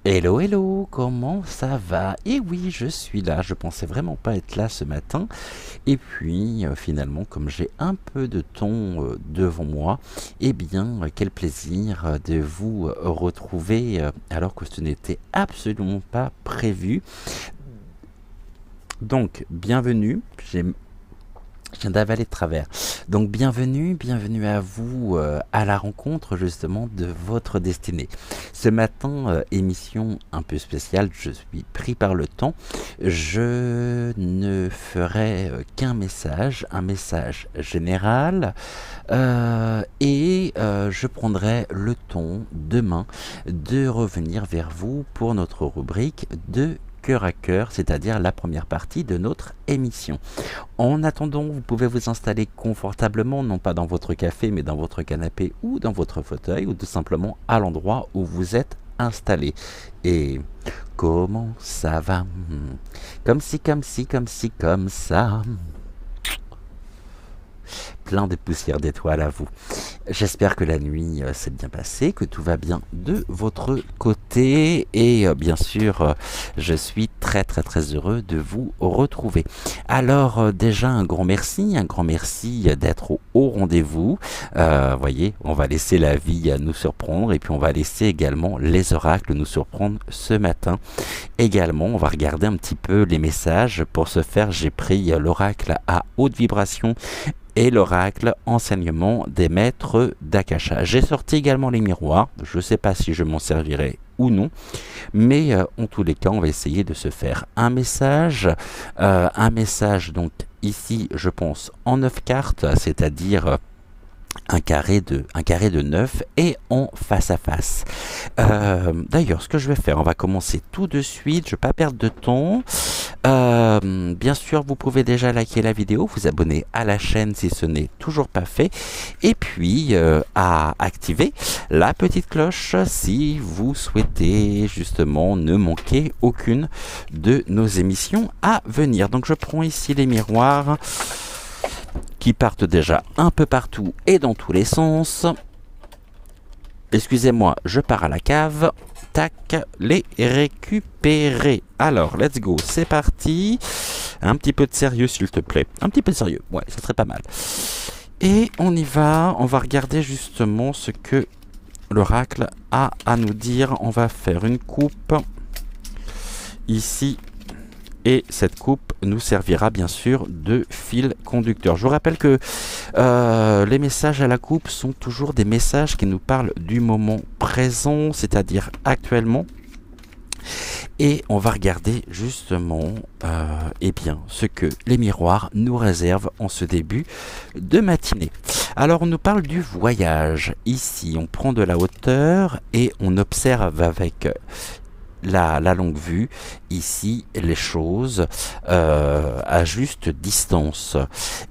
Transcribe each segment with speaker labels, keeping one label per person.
Speaker 1: Hello, hello, comment ça va? Et oui, je suis là, je pensais vraiment pas être là ce matin. Et puis, finalement, comme j'ai un peu de temps devant moi, eh bien, quel plaisir de vous retrouver alors que ce n'était absolument pas prévu. Donc, bienvenue, je viens d'avaler de travers. Donc bienvenue à vous à la rencontre justement de votre destinée. Ce matin, émission un peu spéciale, je suis pris par le temps. Je ne ferai qu'un message, un message général. Je prendrai le temps demain de revenir vers vous pour notre rubrique de cœur à cœur, c'est-à-dire la première partie de notre émission. En attendant, vous pouvez vous installer confortablement, non pas dans votre café, mais dans votre canapé ou dans votre fauteuil, ou tout simplement à l'endroit où vous êtes installé. Et comment ça va? Comme si, comme ça. Plein de poussière d'étoiles à vous. J'espère que la nuit s'est bien passée, que tout va bien de votre côté et bien sûr je suis très heureux de vous retrouver. Alors déjà un grand merci d'être au rendez-vous. Voyez, on va laisser la vie nous surprendre et puis on va laisser également les oracles nous surprendre ce matin. Également, on va regarder un petit peu les messages. Pour ce faire, j'ai pris l'oracle à haute vibration et l'oracle enseignement des maîtres d'Akasha. J'ai sorti également les miroirs, je ne sais pas si je m'en servirai ou non, mais en tous les cas, on va essayer de se faire un message donc ici, je pense, en 9 cartes, c'est-à-dire un carré de 9 et en face à face. D'ailleurs, ce que je vais faire, on va commencer tout de suite, je ne vais pas perdre de temps. Bien sûr, vous pouvez déjà liker la vidéo, vous abonner à la chaîne si ce n'est toujours pas fait, et puis à activer la petite cloche si vous souhaitez justement ne manquer aucune de nos émissions à venir. Donc je prends ici les miroirs qui partent déjà un peu partout et dans tous les sens. Excusez-moi, je pars à la cave. Tac, les récupérer. Alors, let's go, c'est parti. Un petit peu de sérieux, s'il te plaît. Un petit peu de sérieux, ouais, ça serait pas mal. Et on y va, on va regarder justement ce que l'oracle a à nous dire. On va faire une coupe ici. Et cette coupe nous servira bien sûr de fil conducteur. Je vous rappelle que les messages à la coupe sont toujours des messages qui nous parlent du moment présent, c'est-à-dire actuellement. Et on va regarder justement ce que les miroirs nous réservent en ce début de matinée. Alors on nous parle du voyage. Ici, on prend de la hauteur et on observe avec la longue vue, ici, les choses à juste distance.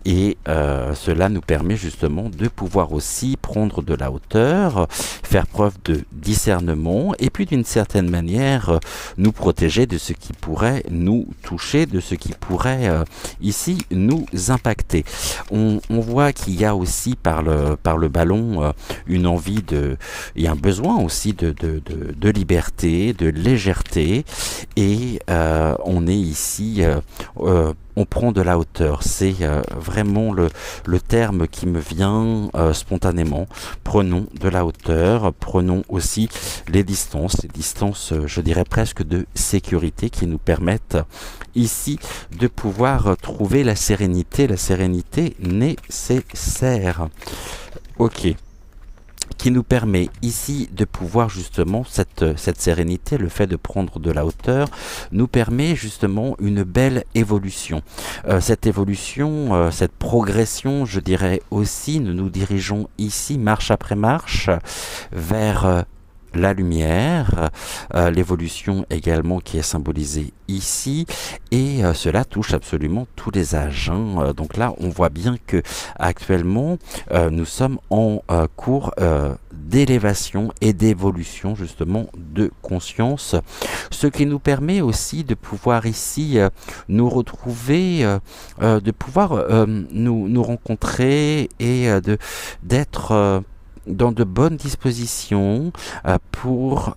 Speaker 1: Et cela nous permet justement de pouvoir aussi prendre de la hauteur, faire preuve de discernement et puis d'une certaine manière nous protéger de ce qui pourrait nous toucher, de ce qui pourrait ici nous impacter. On voit qu'il y a aussi par le ballon une envie et un besoin aussi de liberté, de légèreté, et on est ici on prend de la hauteur. C'est vraiment le terme qui me vient spontanément. Prenons de la hauteur, prenons aussi les distances, je dirais presque de sécurité qui nous permettent ici de pouvoir trouver la sérénité nécessaire. Ok. Qui nous permet ici de pouvoir justement, cette sérénité, le fait de prendre de la hauteur, nous permet justement une belle évolution. Cette évolution, cette progression, je dirais aussi, nous nous dirigeons ici, marche après marche, vers la lumière, l'évolution également qui est symbolisée ici, et cela touche absolument tous les âges. Donc là, on voit bien que actuellement, nous sommes en cours d'élévation et d'évolution justement de conscience, ce qui nous permet aussi de pouvoir ici nous retrouver, de pouvoir nous rencontrer et d'être dans de bonnes dispositions pour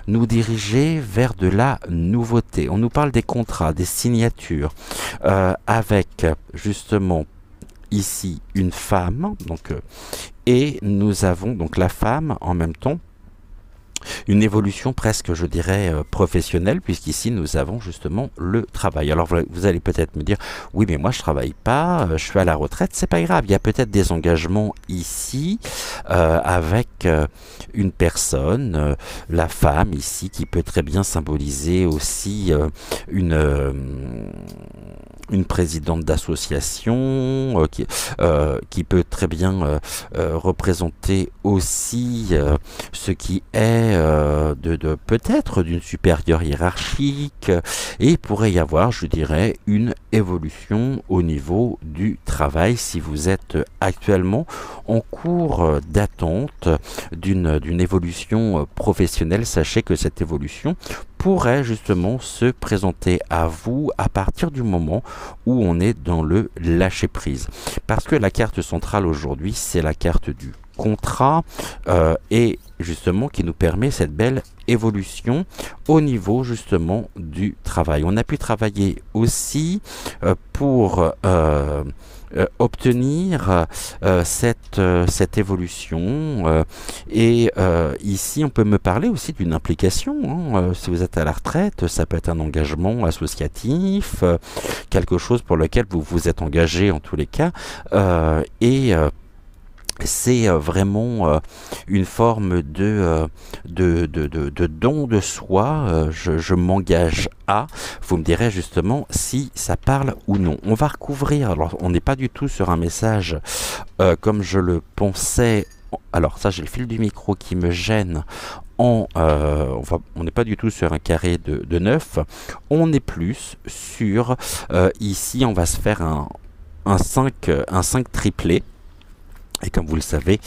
Speaker 1: nous diriger vers de la nouveauté. On nous parle des contrats, des signatures, avec justement ici une femme, donc, et nous avons donc la femme en même temps, une évolution presque, je dirais, professionnelle, puisqu'ici nous avons justement le travail. Alors vous allez peut-être me dire, oui mais moi je travaille pas, je suis à la retraite, c'est pas grave, il y a peut-être des engagements ici avec une personne, la femme ici, qui peut très bien symboliser aussi une présidente d'association qui peut très bien représenter aussi ce qui est peut-être d'une supérieure hiérarchique, et il pourrait y avoir, je dirais, une évolution au niveau du travail si vous êtes actuellement en cours d'attente d'une évolution professionnelle. Sachez que cette évolution pourrait justement se présenter à vous à partir du moment où on est dans le lâcher-prise. Parce que la carte centrale aujourd'hui, c'est la carte du contrat et justement qui nous permet cette belle évolution au niveau justement du travail. On a pu travailler aussi pour obtenir cette évolution et ici on peut me parler aussi d'une implication, si vous êtes à la retraite, ça peut être un engagement associatif, quelque chose pour lequel vous vous êtes engagé en tous les cas, et c'est vraiment une forme de don de soi. Je m'engage à, vous me direz justement si ça parle ou non. On va recouvrir, alors on n'est pas du tout sur un message comme je le pensais. Alors ça, j'ai le fil du micro qui me gêne. On n'est pas du tout sur un carré de 9, on est plus sur, ici on va se faire un 5 triplé. Et comme vous le savez,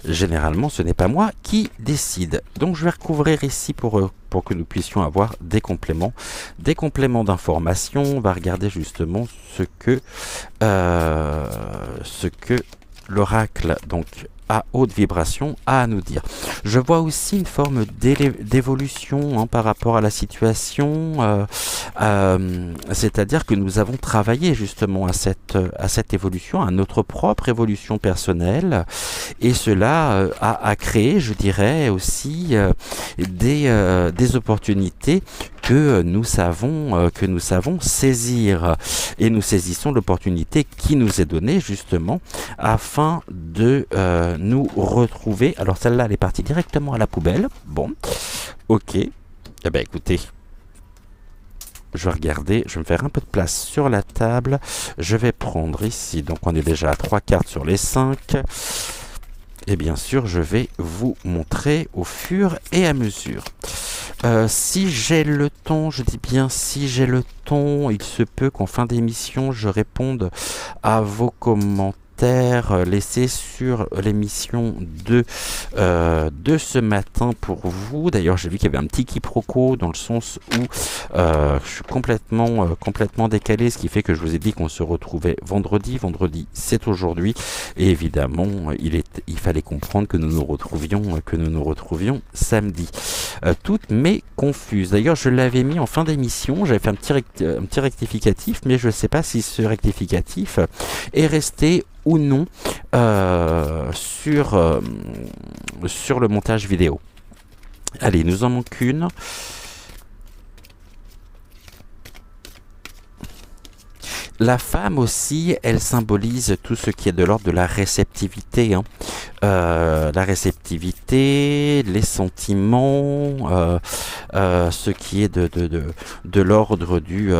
Speaker 1: généralement, ce n'est pas moi qui décide. Donc, je vais recouvrir ici pour que nous puissions avoir des compléments d'information. On va regarder justement ce que l'oracle, donc, à haute vibration, a à nous dire. Je vois aussi une forme d'évolution par rapport à la situation, c'est-à-dire que nous avons travaillé justement à cette évolution, à notre propre évolution personnelle, et cela a créé, je dirais aussi, des opportunités que nous savons saisir, et nous saisissons l'opportunité qui nous est donnée justement afin de nous retrouver. Alors celle-là, elle est partie directement à la poubelle. Bon, ok. Eh bien écoutez, je vais regarder, je vais me faire un peu de place sur la table. Je vais prendre ici, donc on est déjà à 3 cartes sur les 5. Et bien sûr, je vais vous montrer au fur et à mesure. Si j'ai le temps, je dis bien si j'ai le temps, il se peut qu'en fin d'émission, je réponde à vos commentaires. commentaires laissés sur l'émission de ce matin pour vous. D'ailleurs, j'ai vu qu'il y avait un petit quiproquo dans le sens où je suis complètement décalé, ce qui fait que je vous ai dit qu'on se retrouvait vendredi. Vendredi, c'est aujourd'hui. Et évidemment, il fallait comprendre que nous nous retrouvions samedi. Toutes mes confuses. D'ailleurs, je l'avais mis en fin d'émission. J'avais fait un petit rectificatif, mais je ne sais pas si ce rectificatif est resté ou non sur le montage vidéo. Allez, nous en manque une. La femme aussi, elle symbolise tout ce qui est de l'ordre de la réceptivité, hein. La réceptivité, les sentiments, ce qui est de l'ordre du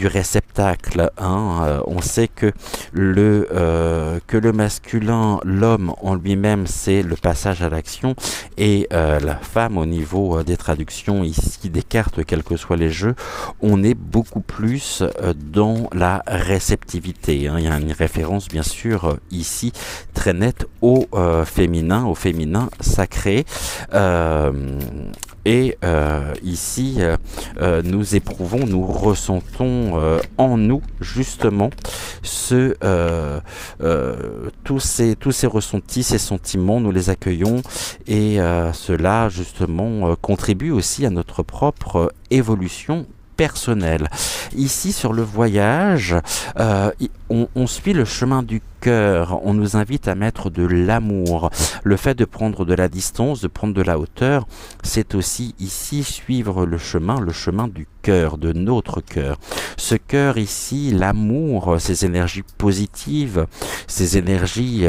Speaker 1: réceptacle, hein. On sait que le masculin, l'homme en lui-même, c'est le passage à l'action, et la femme, au niveau des traductions ici des cartes, quels que soient les jeux, on est beaucoup plus dans la réceptivité, hein. Il y a une référence bien sûr ici très nette au féminin sacré, et ici nous éprouvons, nous ressentons en nous justement tous ces ressentis, ces sentiments, nous les accueillons, et cela justement contribue aussi à notre propre évolution personnel. Ici sur le voyage, on suit le chemin du cœur, on nous invite à mettre de l'amour. Le fait de prendre de la distance, de prendre de la hauteur, c'est aussi ici suivre le chemin du cœur, de notre cœur. Ce cœur ici, l'amour, ces énergies positives, ces énergies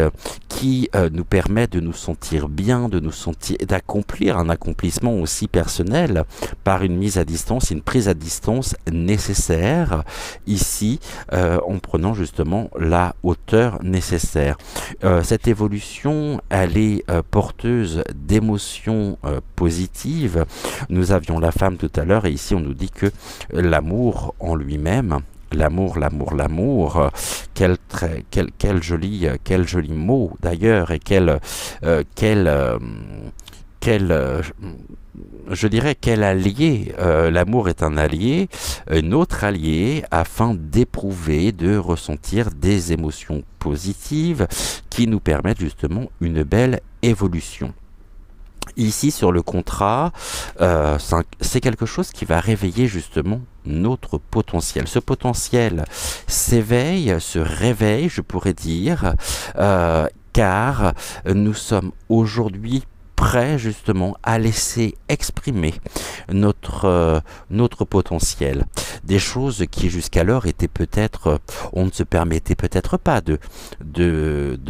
Speaker 1: qui nous permettent de nous sentir bien, d'accomplir un accomplissement aussi personnel par une mise à distance, une prise à distance nécessaire ici, en prenant justement la hauteur nécessaire. Cette évolution, elle est porteuse d'émotions positives. Nous avions la femme tout à l'heure, et ici on nous dit que l'amour en lui-même, l'amour, quel joli mot d'ailleurs, et je dirais quel allié. L'amour est un allié, notre allié, afin d'éprouver, de ressentir des émotions positives qui nous permettent justement une belle évolution. Ici sur le contrat, c'est quelque chose qui va réveiller justement notre potentiel. Ce potentiel se réveille, je pourrais dire, car nous sommes aujourd'hui prêt justement à laisser exprimer notre potentiel. Des choses qui jusqu'alors étaient peut-être, on ne se permettait peut-être pas de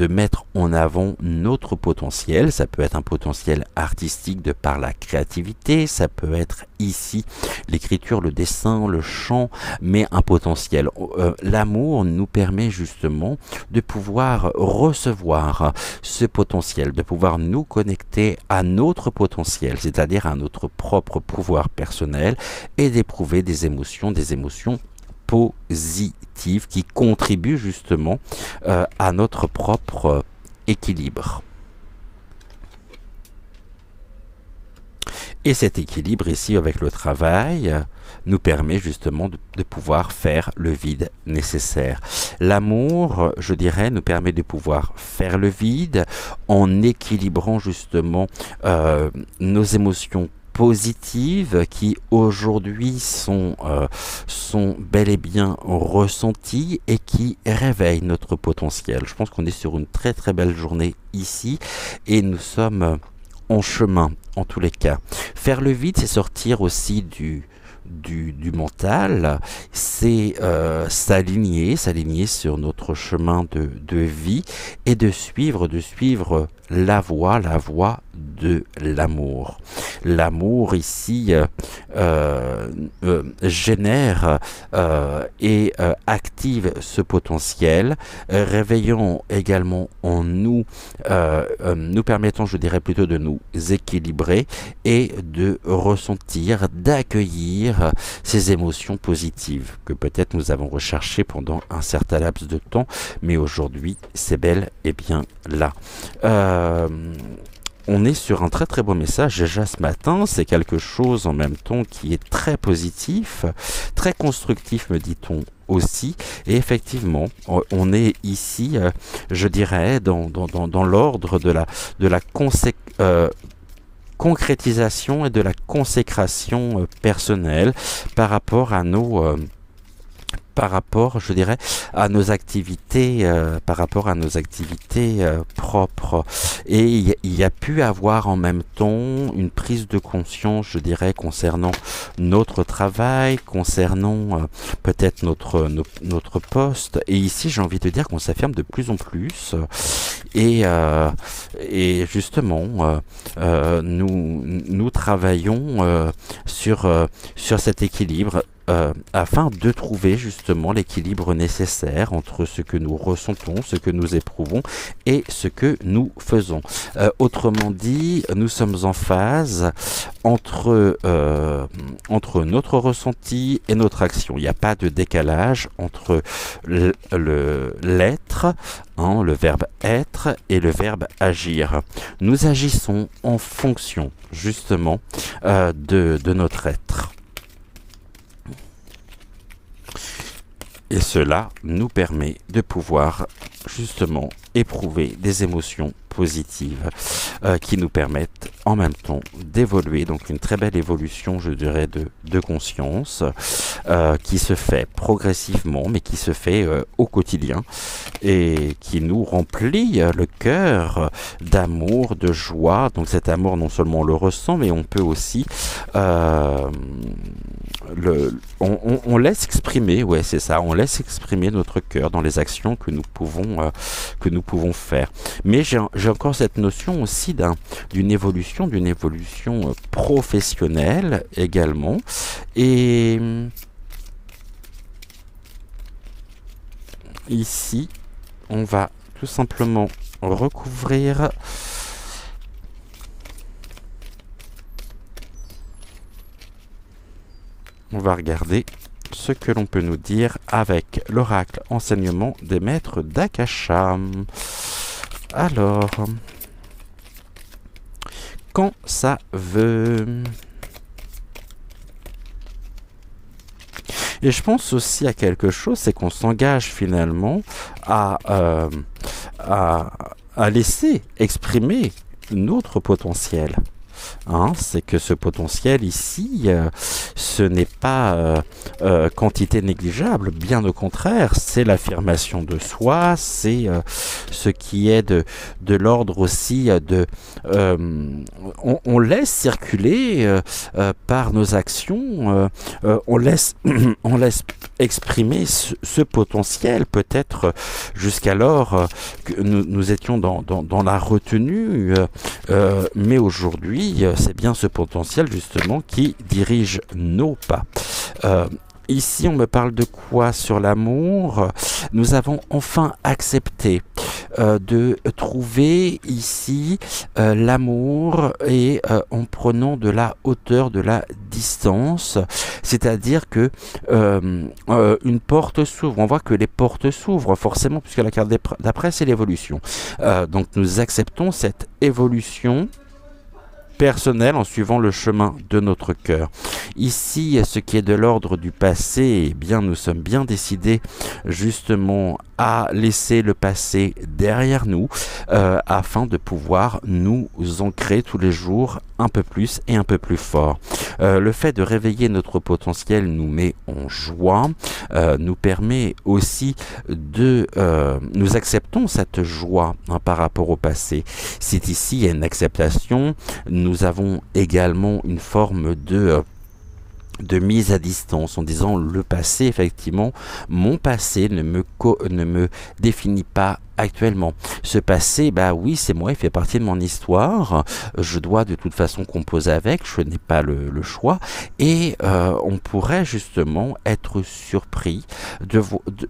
Speaker 1: mettre en avant notre potentiel. Ça peut être un potentiel artistique de par la créativité, ça peut être ici l'écriture, le dessin, le chant, mais un potentiel. L'amour nous permet justement de pouvoir recevoir ce potentiel, de pouvoir nous connecter à notre potentiel, c'est-à-dire à notre propre pouvoir personnel, et d'éprouver des émotions positives qui contribuent justement à notre propre équilibre. Et cet équilibre ici avec le travail nous permet justement de pouvoir faire le vide nécessaire. L'amour, je dirais, nous permet de pouvoir faire le vide en équilibrant justement nos émotions positives qui aujourd'hui sont bel et bien ressenties et qui réveillent notre potentiel. Je pense qu'on est sur une très très belle journée ici, et nous sommes en chemin en tous les cas. Faire le vide, c'est sortir aussi du mental, c'est s'aligner sur notre chemin de vie, et de suivre la voie de l'amour. L'amour ici génère et active ce potentiel, réveillant également en nous, nous permettant, je dirais plutôt, de nous équilibrer et de ressentir, d'accueillir ces émotions positives que peut-être nous avons recherchées pendant un certain laps de temps, mais aujourd'hui c'est bel et bien là. On est sur un très très beau message déjà ce matin, c'est quelque chose en même temps qui est très positif, très constructif me dit-on aussi, et effectivement on est ici, je dirais, dans l'ordre de la concrétisation et de la consécration personnelle par rapport à nos par rapport, je dirais, à nos activités, propres. Et il y a pu avoir en même temps une prise de conscience, je dirais, concernant notre travail, concernant peut-être notre poste. Et ici, j'ai envie de dire qu'on s'affirme de plus en plus. Et justement, nous travaillons sur cet équilibre. Afin de trouver justement l'équilibre nécessaire entre ce que nous ressentons, ce que nous éprouvons et ce que nous faisons. Autrement dit, nous sommes en phase entre notre ressenti et notre action. Il n'y a pas de décalage entre l'être, le verbe être, et le verbe agir. Nous agissons en fonction justement de notre être. Et cela nous permet de pouvoir justement éprouver des émotions positives qui nous permettent en même temps d'évoluer. Donc une très belle évolution, je dirais, de conscience qui se fait progressivement, mais qui se fait au quotidien et qui nous remplit le cœur d'amour, de joie. Donc cet amour, non seulement on le ressent, mais on peut aussi on laisse exprimer, ouais, c'est ça, on laisse exprimer notre cœur dans les actions que nous pouvons faire. Mais j'ai encore cette notion aussi d'une évolution professionnelle également. Et ici, on va tout simplement recouvrir. On va regarder ce que l'on peut nous dire avec l'oracle enseignement des maîtres d'Akasha. Alors, quand ça veut... Et je pense aussi à quelque chose, c'est qu'on s'engage finalement à laisser exprimer notre potentiel. C'est que ce potentiel ici, ce n'est pas quantité négligeable, bien au contraire, c'est l'affirmation de soi, c'est ce qui est de l'ordre aussi de... on laisse circuler par nos actions, on laisse exprimer ce potentiel, peut-être jusqu'alors que nous étions dans la retenue, mais aujourd'hui, c'est bien ce potentiel justement qui dirige nos pas. Ici, on me parle de quoi sur l'amour? Nous avons enfin accepté de trouver ici l'amour et en prenant de la hauteur, de la distance, c'est-à-dire que une porte s'ouvre. On voit que les portes s'ouvrent forcément puisque la carte d'après c'est l'évolution. Donc nous acceptons cette évolution personnel en suivant le chemin de notre cœur. Ici, ce qui est de l'ordre du passé, eh bien, nous sommes bien décidés justement à laisser le passé derrière nous afin de pouvoir nous ancrer tous les jours un peu plus et un peu plus fort. Le fait de réveiller notre potentiel nous met en joie, nous permet aussi de... nous acceptons cette joie par rapport au passé. C'est ici, il y a une acceptation. Nous avons également une forme de de mise à distance, en disant le passé, effectivement, mon passé ne me définit pas actuellement. Ce passé, bah oui, c'est moi, il fait partie de mon histoire, je dois de toute façon composer avec, je n'ai pas le choix, et on pourrait justement être surpris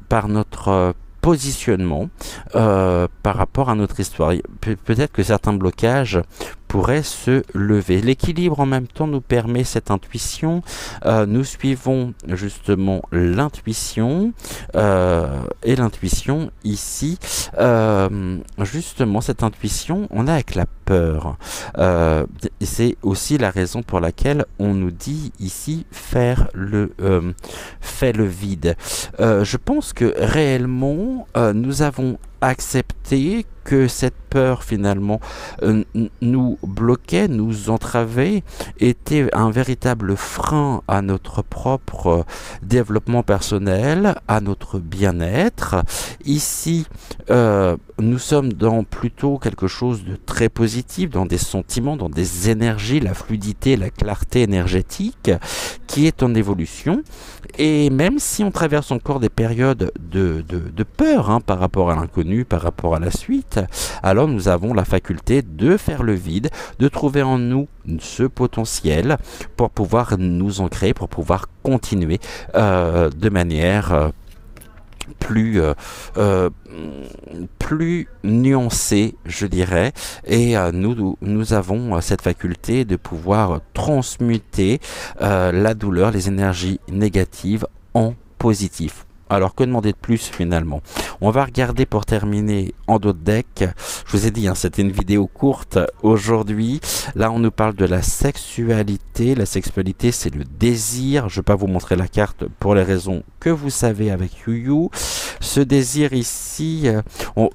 Speaker 1: par notre positionnement par rapport à notre histoire. Peut-être que certains blocages pourraient se lever. L'équilibre en même temps nous permet cette intuition. Nous suivons justement l'intuition et l'intuition ici, justement cette intuition, on a avec la peur. C'est aussi la raison pour laquelle on nous dit ici fais le vide. Je pense que réellement nous avons accepté que cette peur finalement nous bloquait, nous entravait, était un véritable frein à notre propre développement personnel, à notre bien-être. Ici, nous sommes dans plutôt quelque chose de très positif, dans des sentiments, dans des énergies, la fluidité, la clarté énergétique qui est en évolution. Et même si on traverse encore des périodes de peur par rapport à l'inconnu, par rapport à la suite, alors nous avons la faculté de faire le vide, de trouver en nous ce potentiel pour pouvoir nous ancrer, pour pouvoir continuer de manière plus nuancée, je dirais, et nous avons cette faculté de pouvoir transmuter la douleur, les énergies négatives en positif. Alors que demander de plus finalement? On va regarder pour terminer en d'autres decks. Je vous ai dit, c'était une vidéo courte aujourd'hui. Là, on nous parle de la sexualité. La sexualité, c'est le désir. Je ne vais pas vous montrer la carte pour les raisons que vous savez avec Yuyu. Ce désir ici, on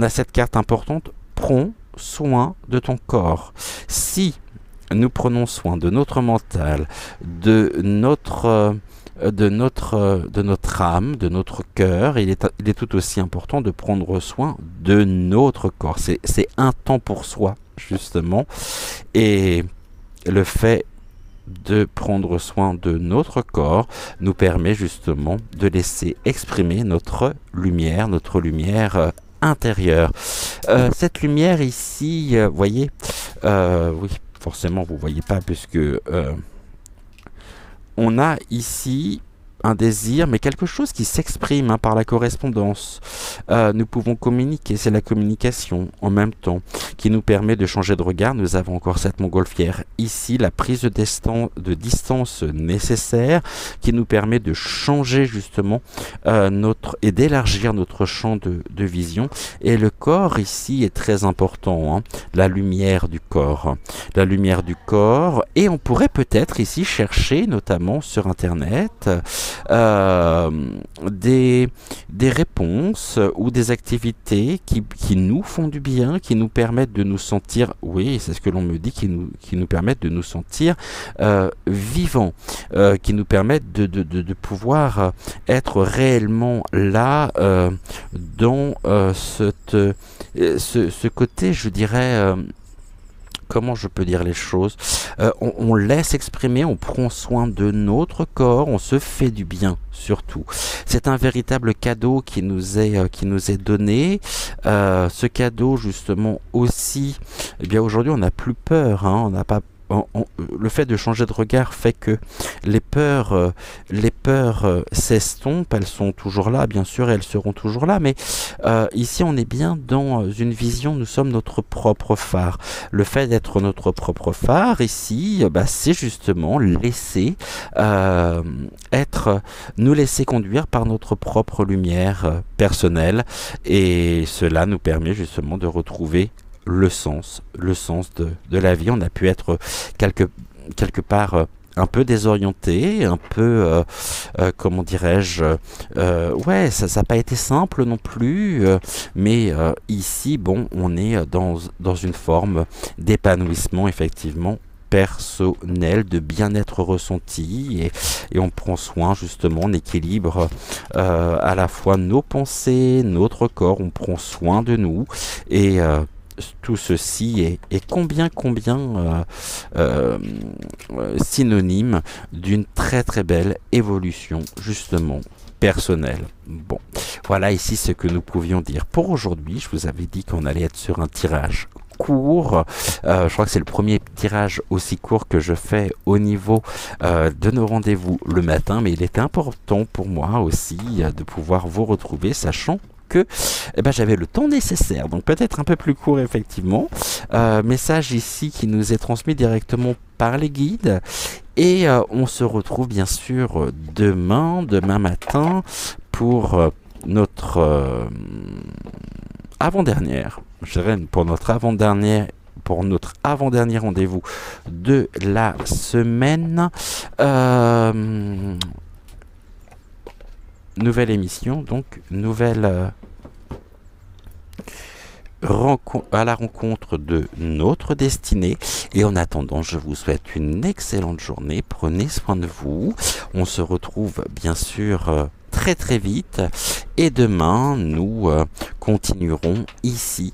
Speaker 1: a cette carte importante. Prends soin de ton corps. Si nous prenons soin de notre mental, de notre âme, de notre cœur, il est tout aussi important de prendre soin de notre corps. C'est un temps pour soi, justement. Et le fait de prendre soin de notre corps nous permet justement de laisser exprimer notre lumière intérieure. Cette lumière ici, voyez, oui, forcément vous voyez pas puisque on a ici un désir, mais quelque chose qui s'exprime par la correspondance. Nous pouvons communiquer, c'est la communication en même temps qui nous permet de changer de regard. Nous avons encore cette montgolfière ici, la prise de distance nécessaire qui nous permet de changer justement et d'élargir notre champ de vision. Et le corps ici est très important, la lumière du corps. La lumière du corps, et on pourrait peut-être ici chercher, notamment sur Internet, des réponses ou des activités qui nous font du bien, qui nous permettent de nous sentir, oui, c'est ce que l'on me dit, qui nous permettent de nous sentir vivants, qui nous permettent de pouvoir être réellement là dans ce côté, je dirais, comment je peux dire les choses, on laisse exprimer, on prend soin de notre corps, on se fait du bien surtout. C'est un véritable cadeau qui nous est donné. Ce cadeau justement aussi, eh bien aujourd'hui on n'a plus peur, on n'a pas le fait de changer de regard fait que les peurs s'estompent, elles sont toujours là, bien sûr, et elles seront toujours là, mais ici on est bien dans une vision, nous sommes notre propre phare. Le fait d'être notre propre phare, ici, c'est justement nous laisser conduire par notre propre lumière personnelle, et cela nous permet justement de retrouver le sens de la vie. On a pu être quelque part un peu désorienté, un peu, comment dirais-je, ouais, ça n'a pas été simple non plus, mais ici, bon, on est dans une forme d'épanouissement, effectivement, personnel, de bien-être ressenti, et on prend soin justement, on équilibre à la fois nos pensées, notre corps, on prend soin de nous, et tout ceci est combien synonyme d'une très très belle évolution justement personnelle. Bon, voilà ici ce que nous pouvions dire pour aujourd'hui. Je vous avais dit qu'on allait être sur un tirage court. Je crois que c'est le premier tirage aussi court que je fais au niveau de nos rendez-vous le matin, mais il était important pour moi aussi de pouvoir vous retrouver, sachant que j'avais le temps nécessaire, donc peut-être un peu plus court effectivement. Message ici qui nous est transmis directement par les guides. Et on se retrouve bien sûr demain matin pour notre avant-dernière, je dirais pour notre avant-dernier rendez-vous de la semaine. Nouvelle émission, donc nouvelle à la rencontre de notre destinée. Et en attendant, je vous souhaite une excellente journée. Prenez soin de vous. On se retrouve bien sûr très très vite. Et demain, nous continuerons ici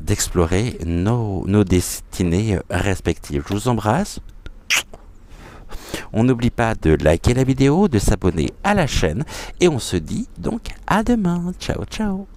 Speaker 1: d'explorer nos destinées respectives. Je vous embrasse. On n'oublie pas de liker la vidéo, de s'abonner à la chaîne. Et on se dit donc à demain. Ciao, ciao.